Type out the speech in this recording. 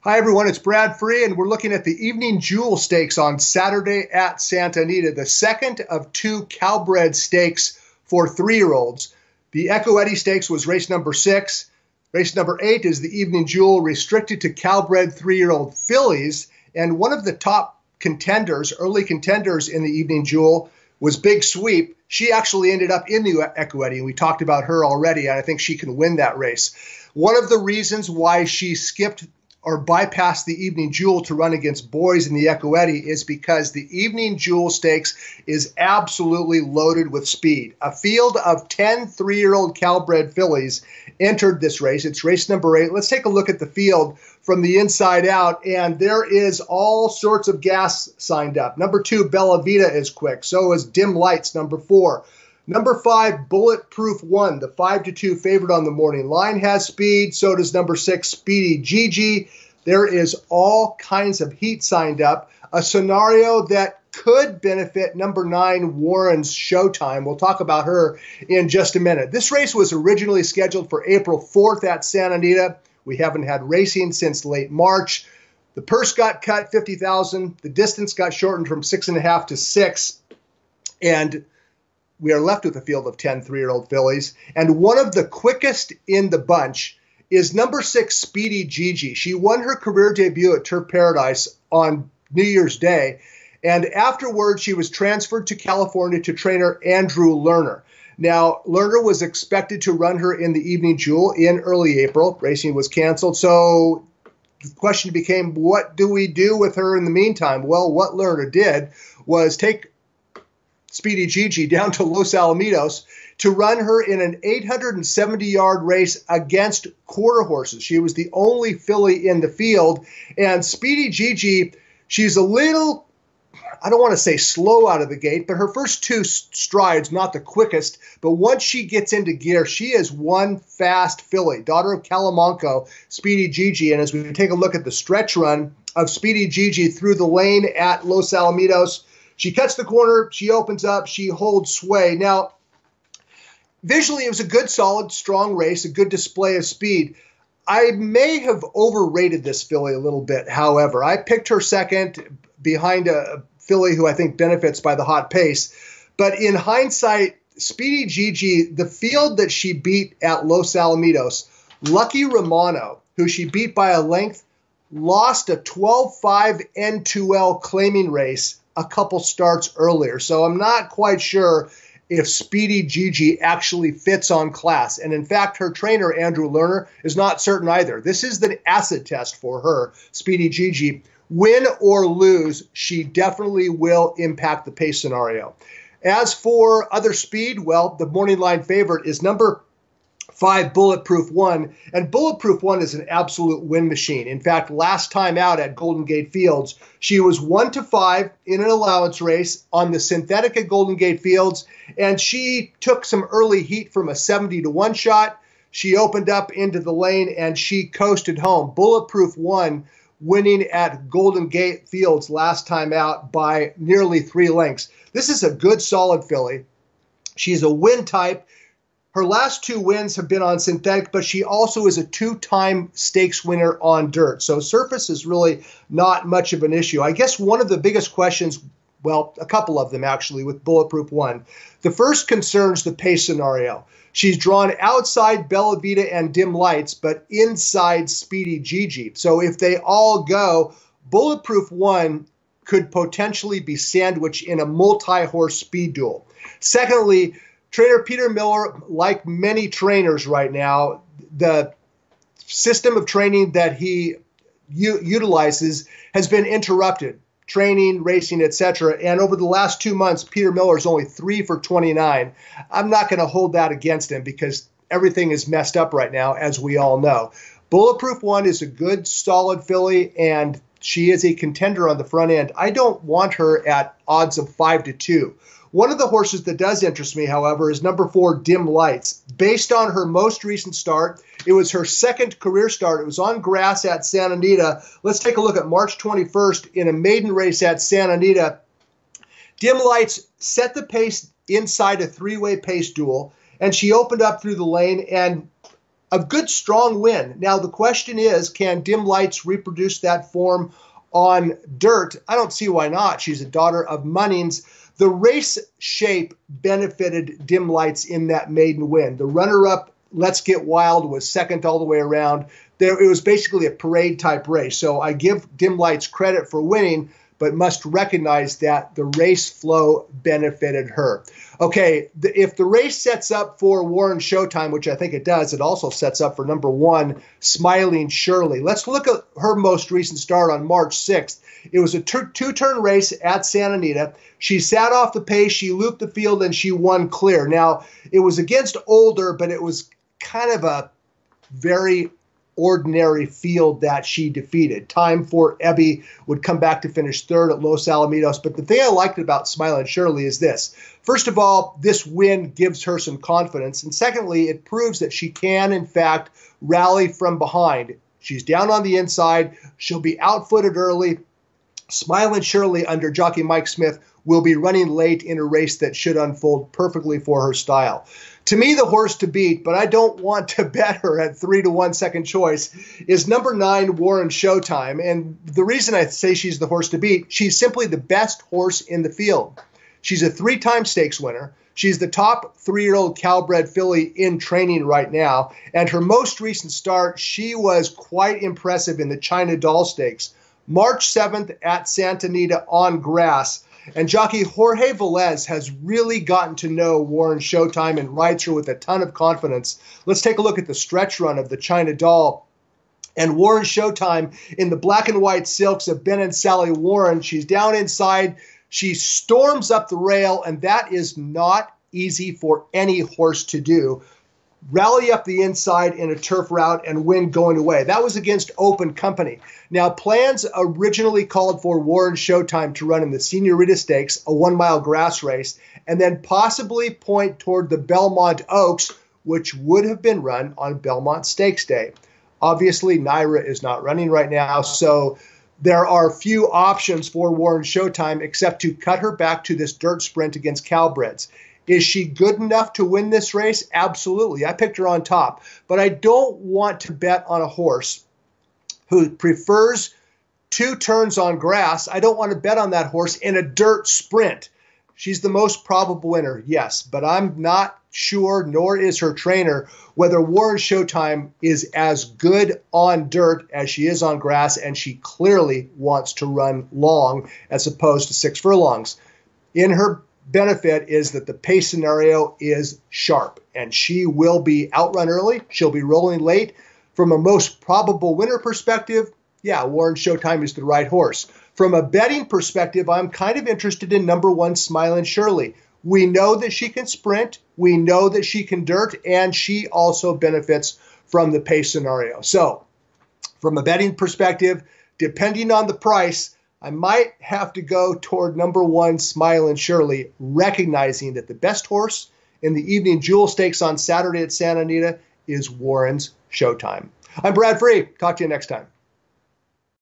Hi, everyone. It's Brad Free, and we're looking at the Evening Jewel Stakes on Saturday at Santa Anita, the second of two Calbred stakes for three-year-olds. The Echo Eddie Stakes was race number 6. Race number 8 is the Evening Jewel, restricted to Calbred three-year-old fillies. And one of the top contenders, early contenders in the Evening Jewel, was Big Sweep. She actually ended up in the Echo Eddie, and we talked about her already, and I think she can win that race. One of the reasons why she skipped or bypass the Evening Jewel to run against boys in the Echo Eddie is because the Evening Jewel Stakes is absolutely loaded with speed. A field of 10 three-year-old Calbred fillies entered this race. It's race number 8. Let's take a look at the field from the inside out, and there is all sorts of gas signed up. Number 2, Bella Vita is quick. So is Dim Lights, number 4. Number 5, Bulletproof One, the 5-2 favorite on the morning line, has speed. So does number 6, Speedy Gigi. There is all kinds of heat signed up. A scenario that could benefit number 9, Warren's Showtime. We'll talk about her in just a minute. This race was originally scheduled for April 4th at Santa Anita. We haven't had racing since late March. The purse got cut, $50,000. The distance got shortened from 6.5 to 6. And we are left with a field of 10 three-year-old fillies. And one of the quickest in the bunch is number 6, Speedy Gigi. She won her career debut at Turf Paradise on New Year's Day. And afterwards, she was transferred to California to trainer Andrew Lerner. Now, Lerner was expected to run her in the Evening Jewel in early April. Racing was canceled. So the question became, what do we do with her in the meantime? Well, what Lerner did was take Speedy Gigi down to Los Alamitos to run her in an 870-yard race against quarter horses. She was the only filly in the field. And Speedy Gigi, she's a little, I don't want to say slow out of the gate, but her first 2 strides, not the quickest. But once she gets into gear, she is one fast filly, daughter of Calamanco, Speedy Gigi. And as we take a look at the stretch run of Speedy Gigi through the lane at Los Alamitos, she cuts the corner, she opens up, she holds sway. Now, visually, it was a good, solid, strong race, a good display of speed. I may have overrated this filly a little bit, however. I picked her second behind a filly who I think benefits by the hot pace. But in hindsight, Speedy Gigi, the field that she beat at Los Alamitos, Lucky Romano, who she beat by a length, lost a 12-5 N2L claiming race a couple starts earlier. So I'm not quite sure if Speedy Gigi actually fits on class. And in fact, her trainer, Andrew Lerner, is not certain either. This is the acid test for her, Speedy Gigi. Win or lose, she definitely will impact the pace scenario. As for other speed, well, the morning line favorite is number 5, Bulletproof One. And Bulletproof One is an absolute win machine. In fact, last time out at Golden Gate Fields, she was 1-5 in an allowance race on the synthetic at Golden Gate Fields, and she took some early heat from a 70-1 shot. She opened up into the lane, and she coasted home. Bulletproof One winning at Golden Gate Fields last time out by nearly 3 lengths. This is a good, solid filly. She's a win type. Her last 2 wins have been on synthetic, but she also is a 2-time stakes winner on dirt. So surface is really not much of an issue. I guess one of the biggest questions, well, a couple of them actually, with Bulletproof One. The first concerns the pace scenario. She's drawn outside Bella Vita and Dim Lights, but inside Speedy Gigi. So if they all go, Bulletproof One could potentially be sandwiched in a multi-horse speed duel. Secondly, trainer Peter Miller, like many trainers right now, the system of training that he utilizes has been interrupted. Training, racing, etc. And over the last 2 months, Peter Miller is only 3 for 29. I'm not going to hold that against him because everything is messed up right now, as we all know. Bulletproof One is a good, solid filly, and she is a contender on the front end. I don't want her at odds of 5-2. One of the horses that does interest me, however, is number 4, Dim Lights. Based on her most recent start, it was her second career start. It was on grass at Santa Anita. Let's take a look at March 21st in a maiden race at Santa Anita. Dim Lights set the pace inside a 3-way pace duel, and she opened up through the lane, and a good, strong win. Now, the question is, can Dim Lights reproduce that form on dirt? I don't see why not. She's a daughter of Munnings. The race shape benefited Dim Lights in that maiden win. The runner-up, Let's Get Wild, was second all the way around. It was basically a parade-type race. So I give Dim Lights credit for winning, but must recognize that the race flow benefited her. Okay, if the race sets up for Warren Showtime, which I think it does, it also sets up for number 1, Smiling Shirley. Let's look at her most recent start on March 6th. It was a two-turn race at Santa Anita. She sat off the pace, she looped the field, and she won clear. Now, it was against Older, but it was kind of a very ordinary field that she defeated. Time for Ebby would come back to finish third at Los Alamitos. But the thing I liked about Smiling Shirley is this. First of all, this win gives her some confidence. And secondly, it proves that she can, in fact, rally from behind. She's down on the inside. She'll be outfooted early. Smiling Shirley, under jockey Mike Smith, will be running late in a race that should unfold perfectly for her style. To me, the horse to beat, but I don't want to bet her at 3-1 second choice, is number 9, Warren Showtime. And the reason I say she's the horse to beat, she's simply the best horse in the field. She's a 3-time stakes winner. She's the top 3-year-old Calbred filly in training right now. And her most recent start, she was quite impressive in the China Doll Stakes. March 7th at Santa Anita on grass. And jockey Jorge Velez has really gotten to know Warren Showtime and rides her with a ton of confidence. Let's take a look at the stretch run of the China Doll. And Warren Showtime in the black and white silks of Ben and Sally Warren. She's down inside. She storms up the rail, and that is not easy for any horse to do. Rally up the inside in a turf route and win going away. That was against Open Company. Now, plans originally called for Warren Showtime to run in the Senorita Stakes, a 1-mile grass race, and then possibly point toward the Belmont Oaks, which would have been run on Belmont Stakes Day. Obviously, Naira is not running right now, so there are few options for Warren Showtime except to cut her back to this dirt sprint against Calbreds. Is she good enough to win this race? Absolutely. I picked her on top. But I don't want to bet on a horse who prefers 2 turns on grass. I don't want to bet on that horse in a dirt sprint. She's the most probable winner, yes. But I'm not sure, nor is her trainer, whether Warren Showtime is as good on dirt as she is on grass, and she clearly wants to run long as opposed to 6 furlongs. In her benefit is that the pace scenario is sharp, and she will be outrun early. She'll be rolling late. From a most probable winner perspective, yeah, Warren Showtime is the right horse. From a betting perspective, I'm kind of interested in number 1, Smiling Shirley. We know that she can sprint. We know that she can dirt, and she also benefits from the pace scenario. So from a betting perspective, depending on the price, I might have to go toward number 1, Smiling Shirley, recognizing that the best horse in the Evening Jewel Stakes on Saturday at Santa Anita is Warren's Showtime. I'm Brad Free. Talk to you next time.